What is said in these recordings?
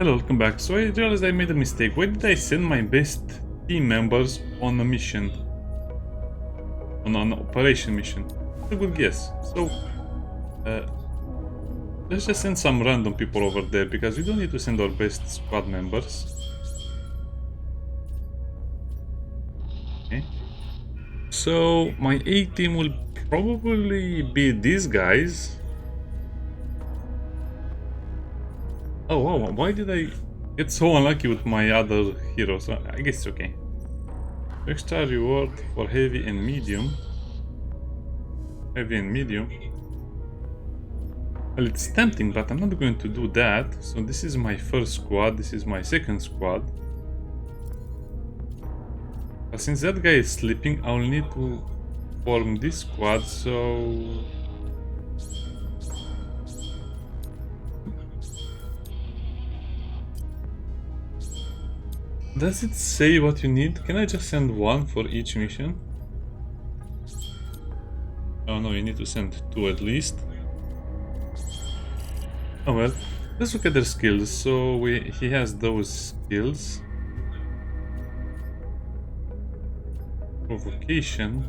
Hello, welcome back. So I realized I made a mistake. Why did I send my best team members on a mission? On an operation mission? That's a good guess. So, let's just send some random people over there because we don't need to send our best squad members. Okay. So, my A team will probably be these guys. Oh wow, why did I get so unlucky with my other heroes? I guess it's okay. Extra reward for heavy and medium. Heavy and medium. Well, it's tempting, but I'm not going to do that. So this is my first squad, this is my second squad. But since that guy is sleeping, I'll need to form this squad, so... Does it say what you need? Can I just send one for each mission? Oh no, you need to send two at least. Oh well, let's look at their skills. So he has those skills. Provocation.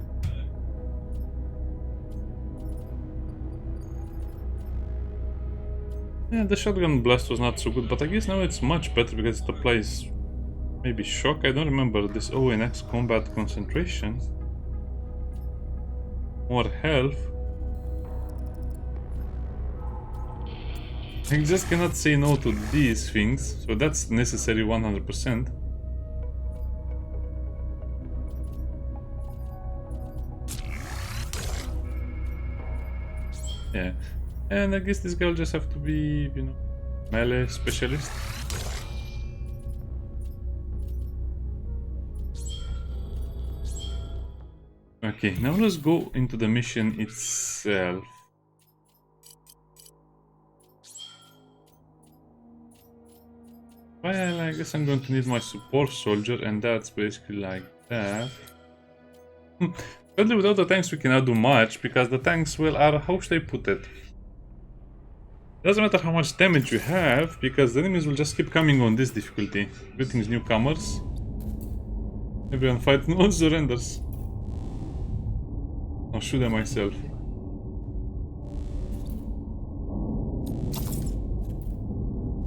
Yeah, the shotgun blast was not so good, but I guess now it's much better because it applies maybe shock. I don't remember this. Oh, and X combat concentration. More health. I just cannot say no to these things, so that's necessary 100%. Yeah, and I guess this guy will just have to be, you know, melee specialist. Okay, now let's go into the mission itself. Well, I guess I'm going to need my support soldier, and that's basically like that. Sadly, without the tanks we cannot do much, because the tanks, well, are, how should I put it? Doesn't matter how much damage you have, because the enemies will just keep coming on this difficulty. Greetings, newcomers. Everyone fight, no surrenders. I'll shoot at myself.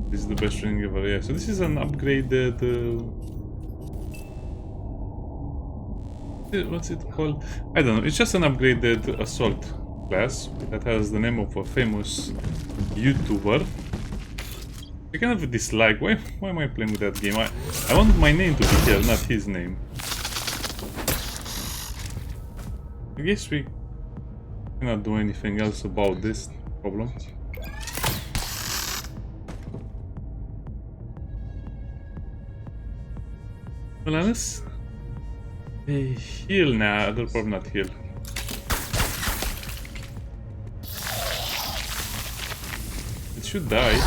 This is the best training ever, yeah. So this is an upgraded... what's it called? I don't know, it's just an upgraded assault class that has the name of a famous YouTuber. I kind of dislike, why am I playing with that game? I want my name to be here, not his name. I guess we cannot do anything else about this problem. Well, unless they heal now, they'll probably not heal. It should die.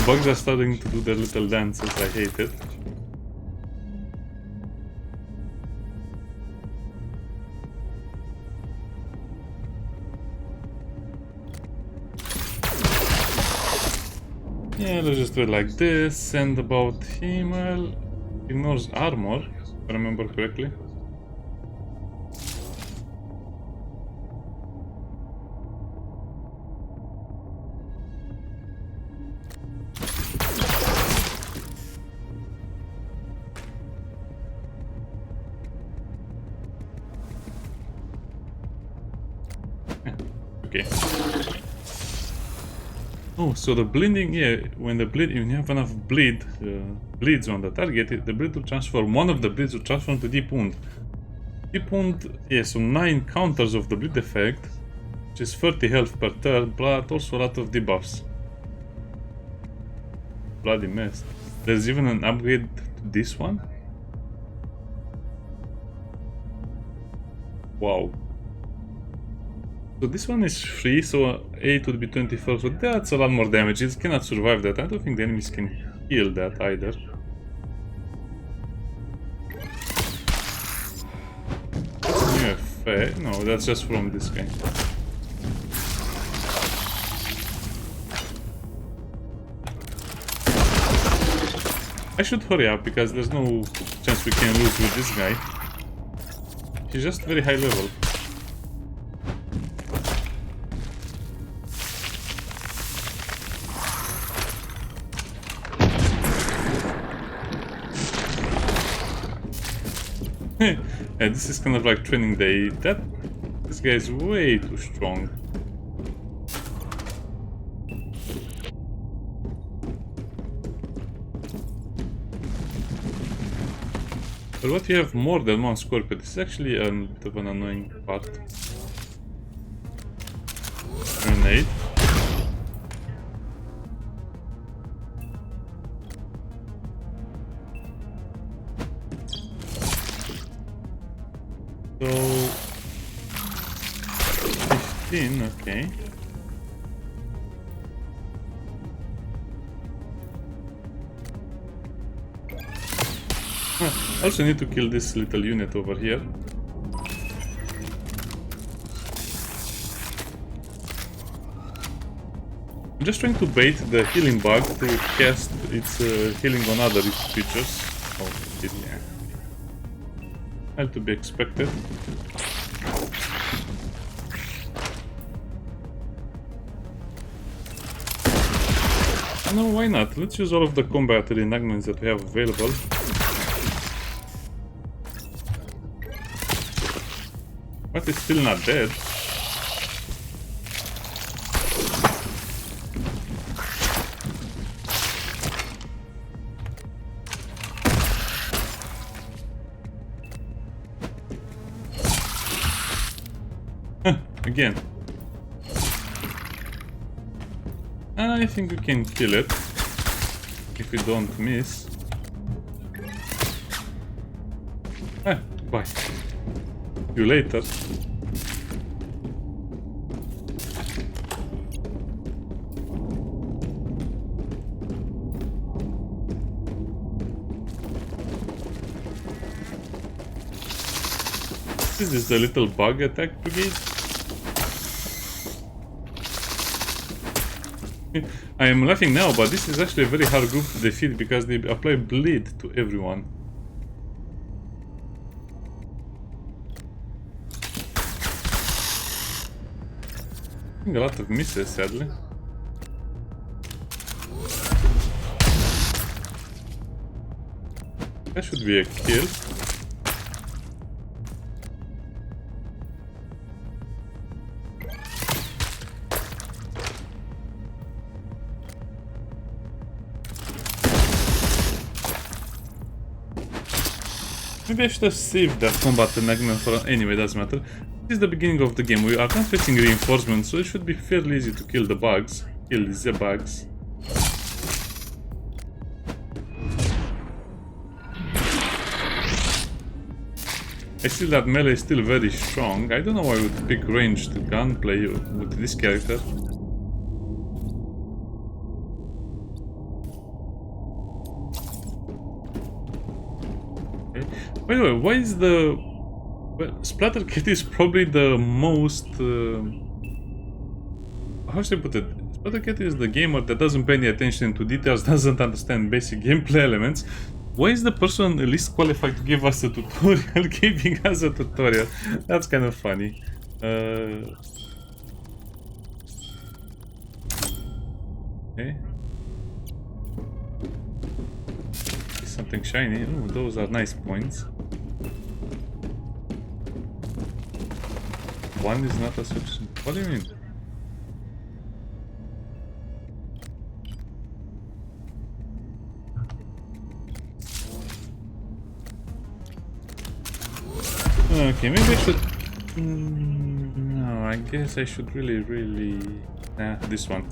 Bugs are starting to do their little dances, I hate it. Yeah, let's just do it like this, and about him, well, ignores armor, if I remember correctly. Okay. Oh, so the bleeding, yeah, when you have enough bleeds on the target, the bleed will transform, one of the bleeds will transform to deep wound. Deep wound, yeah, so 9 counters of the bleed effect, which is 30 health per turn, but also a lot of debuffs. Bloody mess. There's even an upgrade to this one? Wow. So this one is free, so 8 would be 24, so that's a lot more damage. It cannot survive that. I don't think the enemies can heal that either. What's new No, that's just from this guy. I should hurry up because there's no chance we can lose with this guy. He's just very high level. Yeah, this is kind of like training day. This guy is way too strong. But what you have more than one Scorpio, this is actually a bit of an annoying part. Grenade. So 15, okay. I also need to kill this little unit over here. I'm just trying to bait the healing bug to cast its healing on other creatures. Oh, yeah. Had to be expected. No, why not? Let's use all of the combat reenactments that we have available. But it's still not dead. Again. I think we can kill it if we don't miss. Bye. See you later. This is the little bug attack brigade. I am laughing now, but this is actually a very hard group to defeat because they apply bleed to everyone. I think a lot of misses, sadly. That should be a kill. Maybe I should have saved that combat enactment for... Anyway, doesn't matter. This is the beginning of the game. We are not facing reinforcements, so it should be fairly easy to kill the bugs. Kill the bugs. I feel that melee is still very strong. I don't know why I would pick ranged gunplay with this character. By the way, why is the... Well, Splattercat is probably the most... how should I put it? Splattercat is the gamer that doesn't pay any attention to details, doesn't understand basic gameplay elements. Why is the person least qualified to give us a tutorial giving us a tutorial? That's kind of funny. Okay. Something shiny. Ooh, those are nice points. One is not a sufficient. What do you mean? Okay, maybe I should... no, I guess I should really... Nah, this one.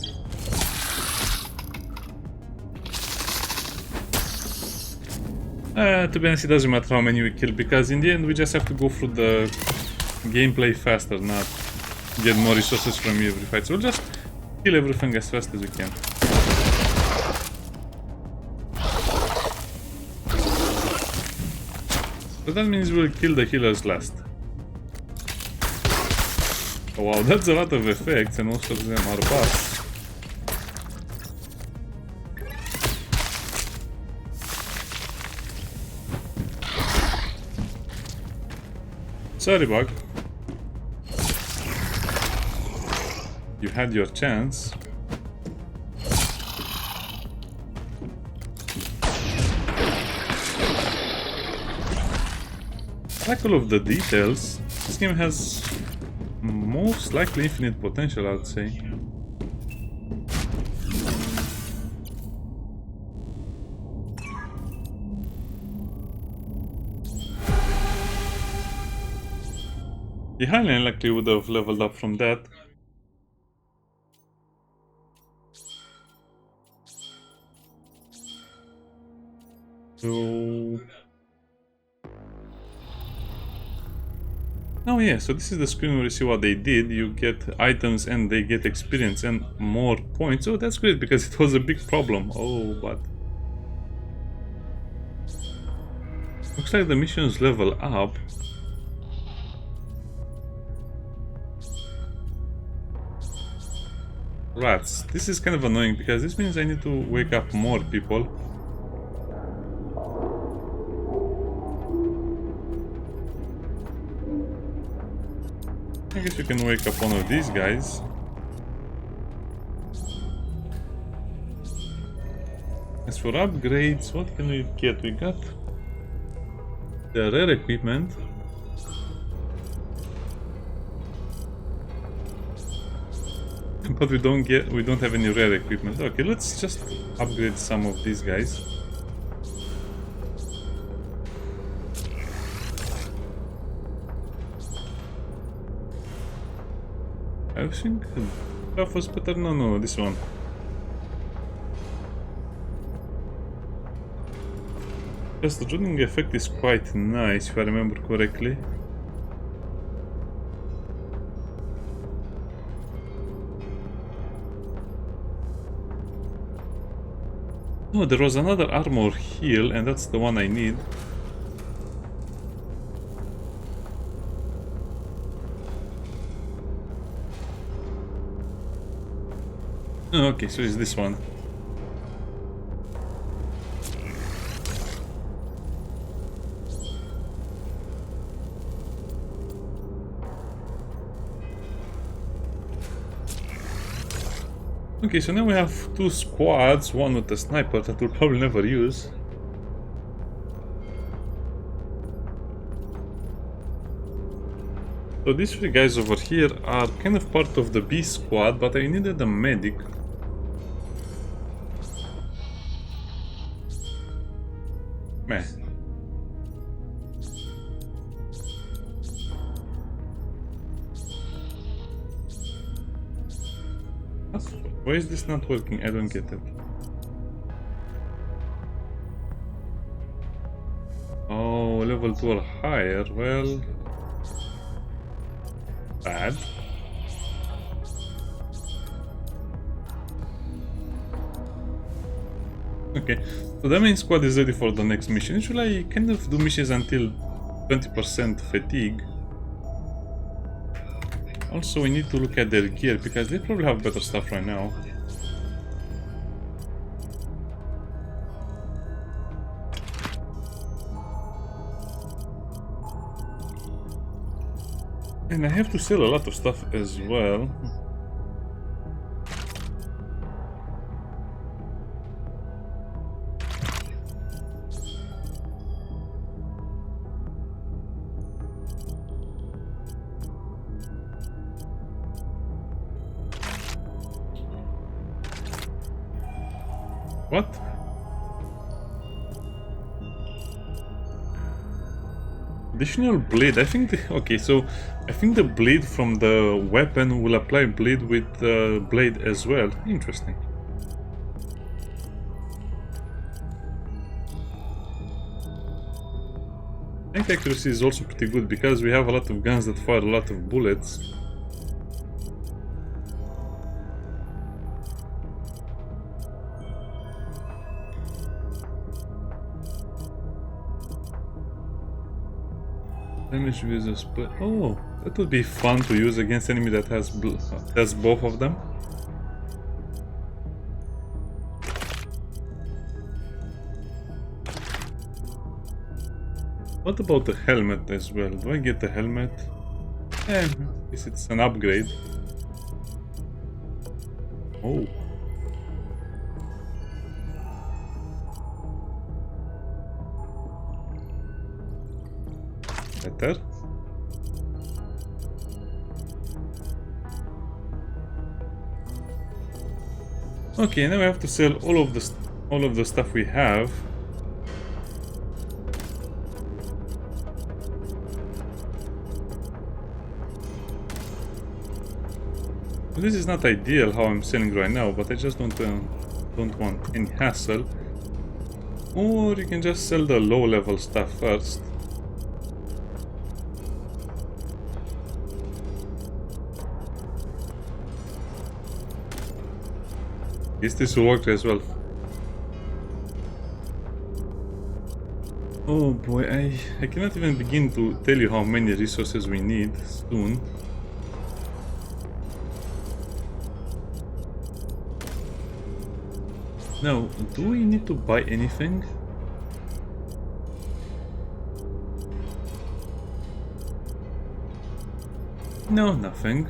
To be honest, it doesn't matter how many we kill, because in the end we just have to go through the gameplay faster, not get more resources from every fight. So we'll just kill everything as fast as we can. So that means we'll kill the healers last. Oh, wow, that's a lot of effects, and most of them are buffs. Sorry, bug. You had your chance. I like all of the details. This game has most likely infinite potential, I would say. He highly unlikely would have leveled up from that. So... Oh yeah, so this is the screen where you see what they did. You get items and they get experience and more points. Oh, that's great because it was a big problem. Oh, but... Looks like the missions level up. Rats. This is kind of annoying because this means I need to wake up more people. I guess you can wake up one of these guys. As for upgrades, what can we get? We got the rare equipment. But we don't have any rare equipment. Okay, let's just upgrade some of these guys. I think that was better. No, this one. Yes, the running effect is quite nice if I remember correctly. No, there was another armor heal, and that's the one I need. Oh, okay, so it's this one. Okay, so now we have two squads, one with a sniper that we'll probably never use. So these three guys over here are kind of part of the B squad, but I needed a medic. Meh. Why is this not working? I don't get it. Oh, level 2 or higher. Well... bad. Okay, so the main squad is ready for the next mission. Usually I kind of do missions until 20% fatigue. Also, we need to look at their gear because they probably have better stuff right now. And I have to sell a lot of stuff as well. What? Additional bleed. I think okay, so I think the bleed from the weapon will apply bleed with the blade as well. Interesting. I think accuracy is also pretty good because we have a lot of guns that fire a lot of bullets. Damage with a split. Oh, that would be fun to use against enemy that has both of them. What about the helmet as well? Do I get the helmet? Eh, it's an upgrade. Oh. Better. Okay, now we have to sell all of the stuff we have. This is not ideal how I'm selling right now, but I just don't want any hassle. Or you can just sell the low level stuff first. This will work as well. Oh boy, I cannot even begin to tell you how many resources we need soon. Now, do we need to buy anything? No, nothing.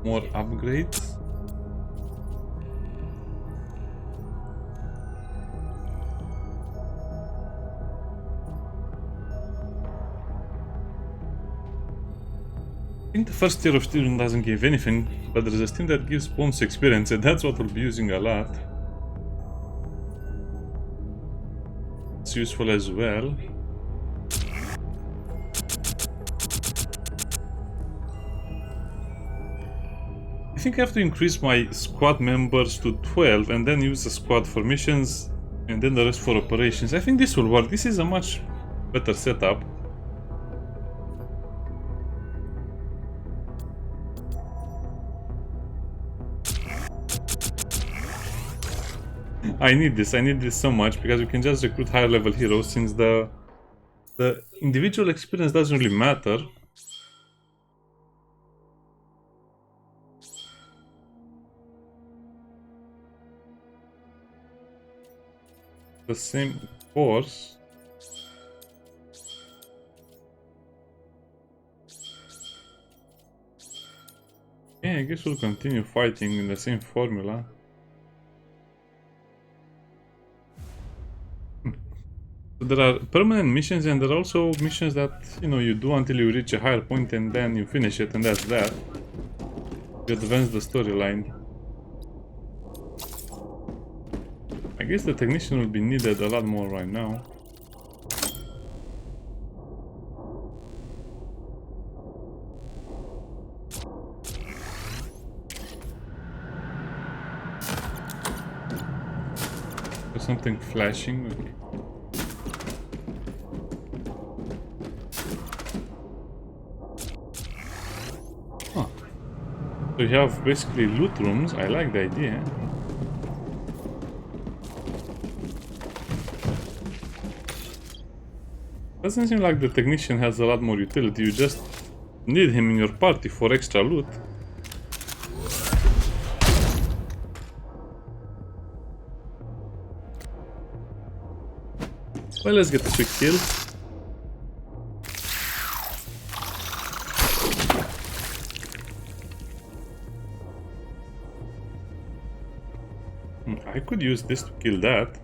More upgrades? I think the first tier of student doesn't give anything, but there's a team that gives bonus experience, and that's what we'll be using a lot. It's useful as well. I think I have to increase my squad members to 12 and then use the squad for missions and then the rest for operations. I think this will work. This is a much better setup. I need this so much because we can just recruit higher level heroes since the individual experience doesn't really matter. The same course. Yeah, I guess we'll continue fighting in the same formula. There are permanent missions and there are also missions that, you know, you do until you reach a higher point and then you finish it and that's that. You advance the storyline. I guess the technician will be needed a lot more right now. There's something flashing. Okay. Huh. So you have basically loot rooms. I like the idea. Doesn't seem like the technician has a lot more utility. You just need him in your party for extra loot. Well, let's get a quick kill. I could use this to kill that.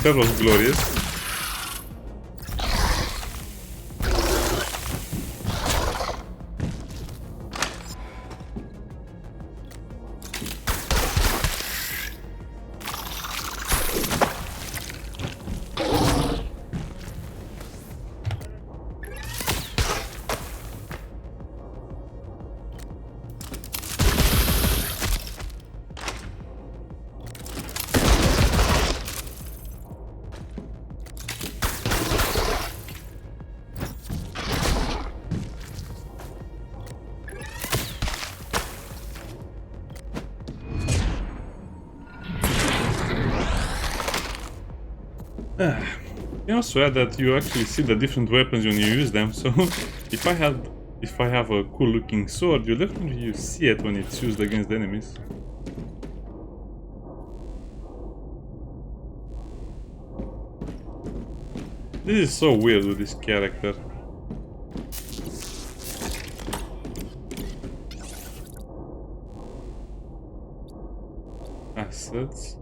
That was glorious. You know, swear that you actually see the different weapons when you use them, so if I have a cool looking sword, you definitely see it when it's used against enemies. This is so weird with this character. Assets.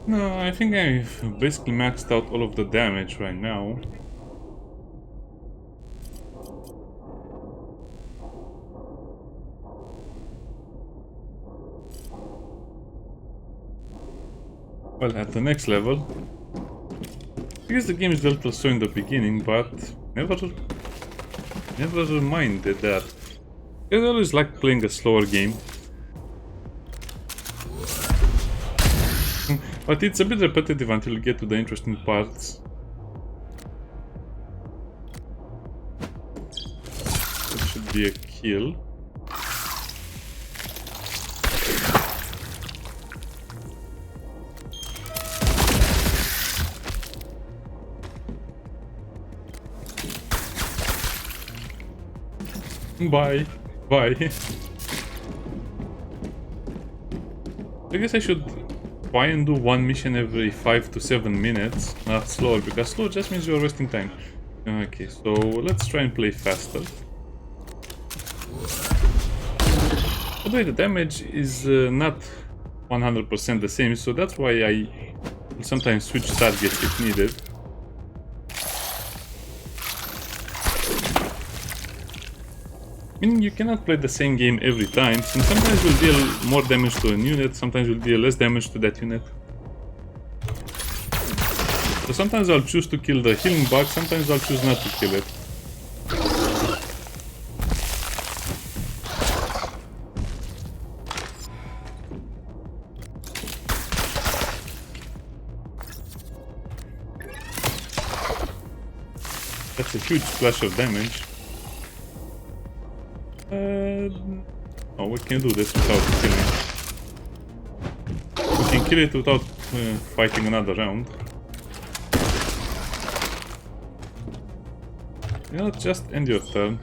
No, I think I've basically maxed out all of the damage right now. Well, at the next level, I guess the game is a little slow in the beginning, but never minded that. I always like playing a slower game. But it's a bit repetitive until you get to the interesting parts. That should be a kill. Bye. Bye. I guess I should try and do one mission every 5 to 7 minutes, not slower, because slow just means you're wasting time. Okay, so let's try and play faster. By the way, the damage is not 100% the same, so that's why I will sometimes switch targets if needed. Meaning you cannot play the same game every time, and sometimes you'll deal more damage to a unit, sometimes you'll deal less damage to that unit. So sometimes I'll choose to kill the healing bug, sometimes I'll choose not to kill it. That's a huge splash of damage. Oh, we can do this without killing it. We can kill it without fighting another round. You know, just end your turn.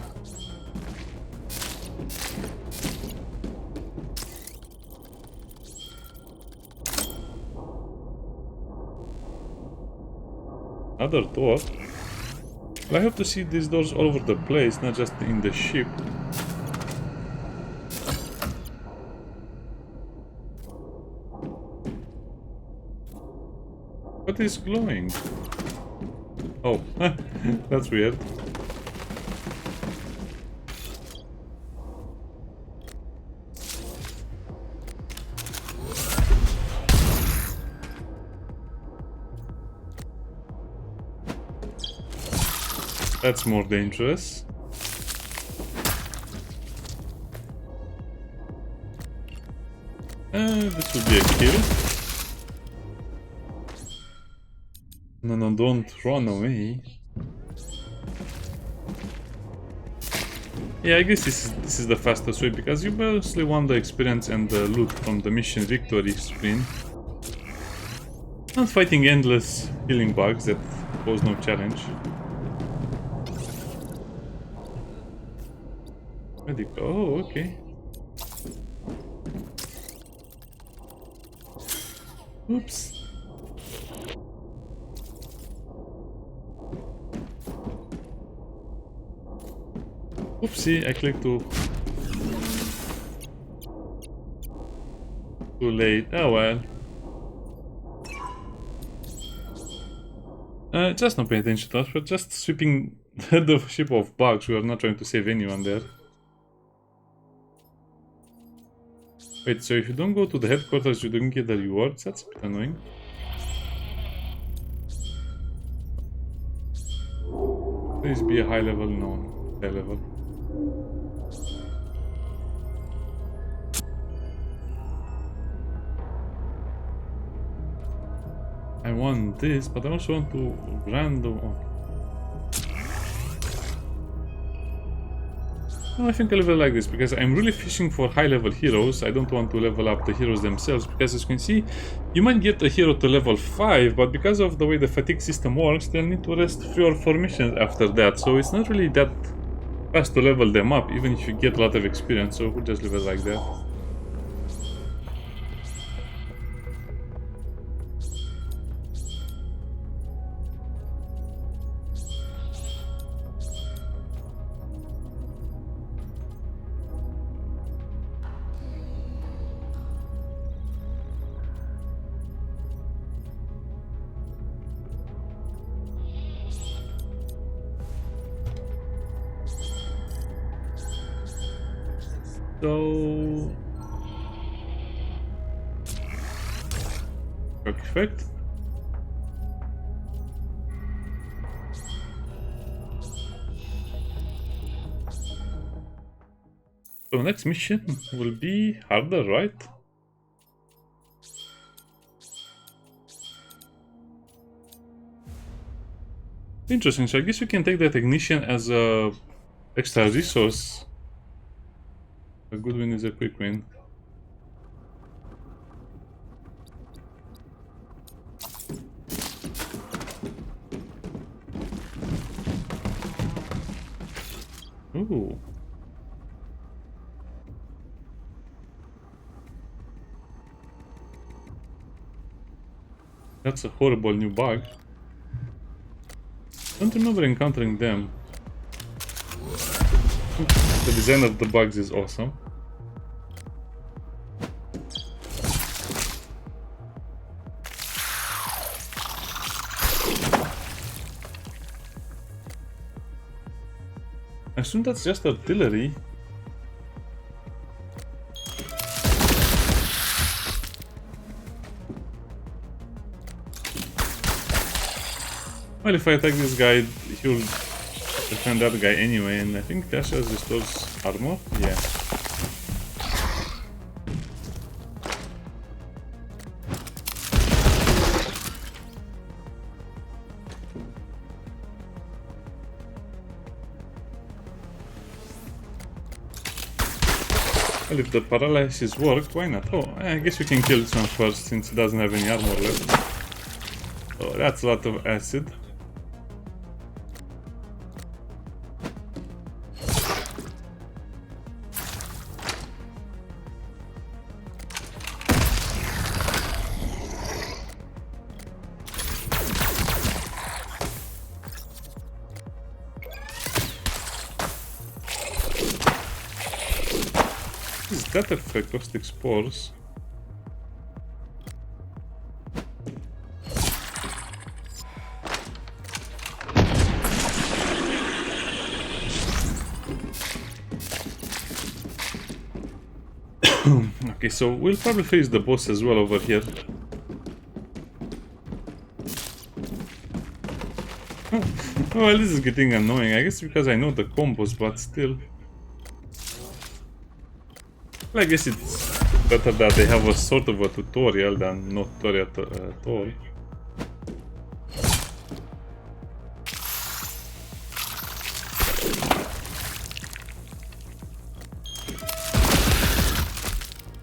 Another door. Well, I hope to see these doors all over the place, not just in the ship. What is glowing? Oh, that's weird. That's more dangerous. This would be a kill. No, don't run away. Yeah, I guess this is the fastest way, because you mostly want the experience and the loot from the mission victory screen. Not fighting endless healing bugs that pose no challenge. Medical. Oh, okay. Oops. Oopsie, I clicked too late. Oh well. Just not paying attention to us, but just sweeping the ship of bugs. We are not trying to save anyone there. Wait, so if you don't go to the headquarters, you don't get the rewards? That's a bit annoying. Please be a high level? No, high level. I want this, but I also want to random. No, I think I'll level like this because I'm really fishing for high level heroes. I don't want to level up the heroes themselves because, as you can see, you might get a hero to level 5, but because of the way the fatigue system works, they'll need to rest 3 or 4 missions after that. So it's not really that fast to level them up, even if you get a lot of experience. So we'll just leave it like that. So, perfect. So next mission will be harder, right? Interesting. So I guess we can take the technician as a extra resource. A good win is a quick win. Ooh. That's a horrible new bug. Don't remember encountering them. The design of the bugs is awesome. I assume that's just artillery. Well, if I attack this guy, he'll defend that guy anyway, and I think that just restores armor. Yeah. Well, if the paralysis worked, why not? Oh, I guess we can kill this one first since it doesn't have any armor left. Oh, that's a lot of acid. Is that effect? Caustic spores? Okay, so we'll probably face the boss as well over here. Well, this is getting annoying. I guess because I know the combos, but still. Well, I guess it's better that they have a sort of a tutorial than no tutorial at all.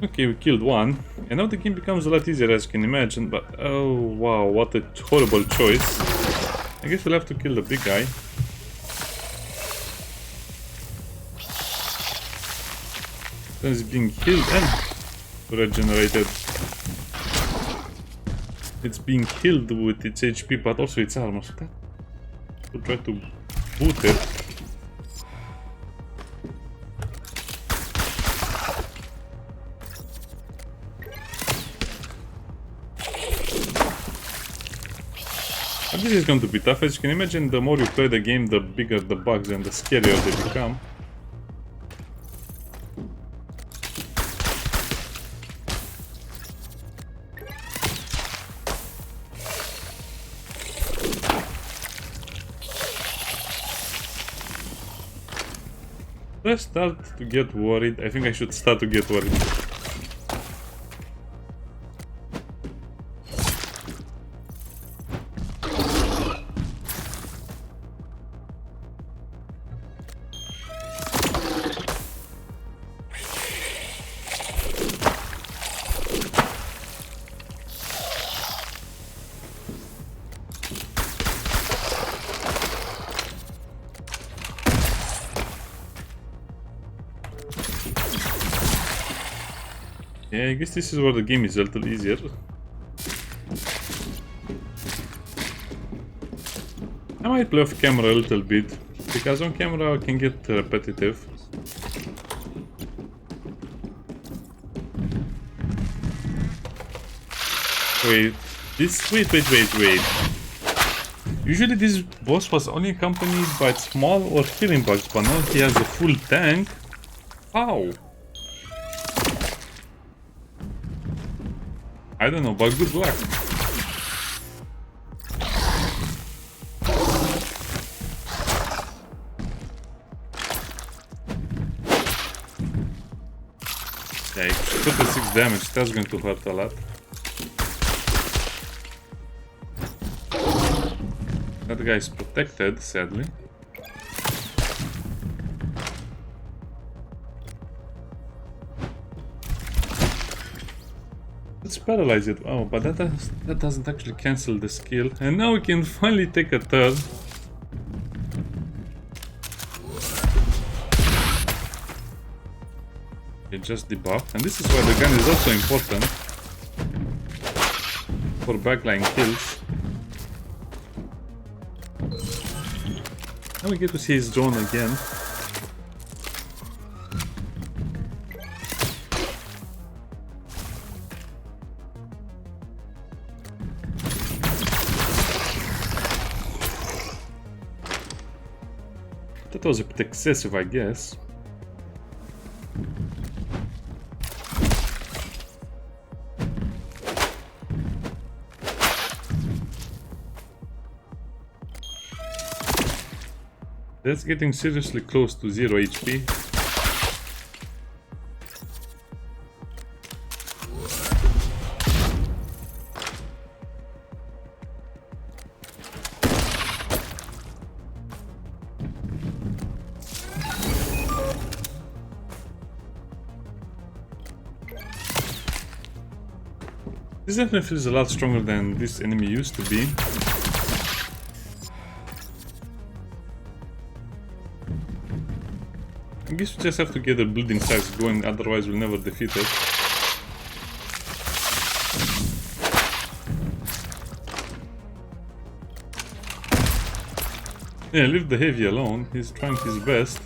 Okay, we killed one, and now the game becomes a lot easier as you can imagine, but oh wow, what a horrible choice. I guess we'll have to kill the big guy. Then it's being healed and regenerated. It's being healed with its HP, but also its armor, so that we'll try to boot it. This is going to be tough. As you can imagine, the more you play the game, the bigger the bugs and the scarier they become. Let's start to get worried. I think I should start to get worried. Yeah, I guess this is where the game is a little easier. I might play off camera a little bit, because on camera I can get repetitive. Wait, wait. Usually this boss was only accompanied by small or healing bugs, but now he has a full tank. How? I don't know, but good luck. Yeah, 36 damage, that's going to hurt a lot. That guy is protected, sadly. Let's paralyze it. Oh, but that doesn't actually cancel the skill. And now we can finally take a turn. It just debuffed, and this is why the gun is also important for backline kills. Now we get to see his drone again. That was a bit excessive, I guess. That's getting seriously close to 0 HP. This definitely feels a lot stronger than this enemy used to be. I guess we just have to get the building size going, otherwise we'll never defeat it. Yeah, leave the heavy alone, he's trying his best.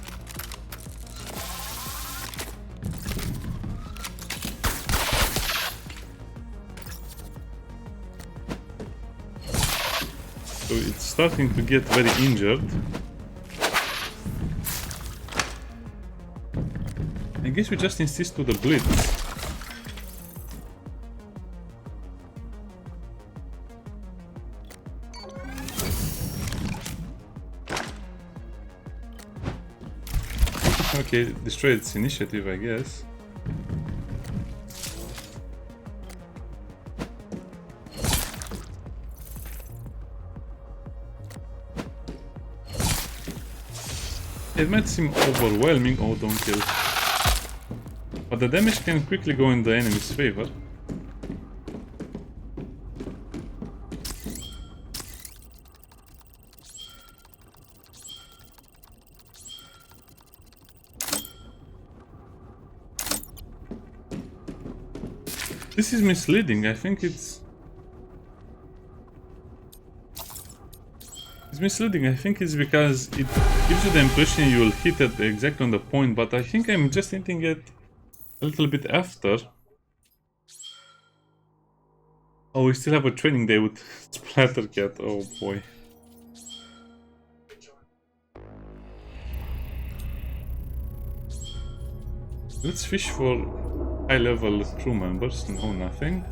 So it's starting to get very injured. I guess we just insist to the blitz. Okay, destroy its initiative, I guess. It might seem overwhelming. Oh, don't kill. But the damage can quickly go in the enemy's favor. This is misleading. I think it's misleading. I think it's because it gives you the impression you will hit it exactly on the point, but I think I'm just hitting it a little bit after. Oh, we still have a training day with Splattercat. Oh boy. Let's fish for high-level crew members. No, nothing.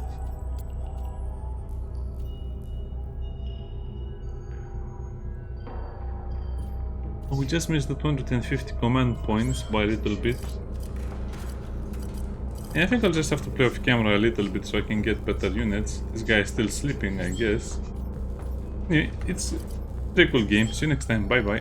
Oh, we just missed the 250 command points by a little bit. Yeah, I think I'll just have to play off camera a little bit so I can get better units. This guy is still sleeping, I guess. Yeah, it's a pretty cool game. See you next time. Bye bye.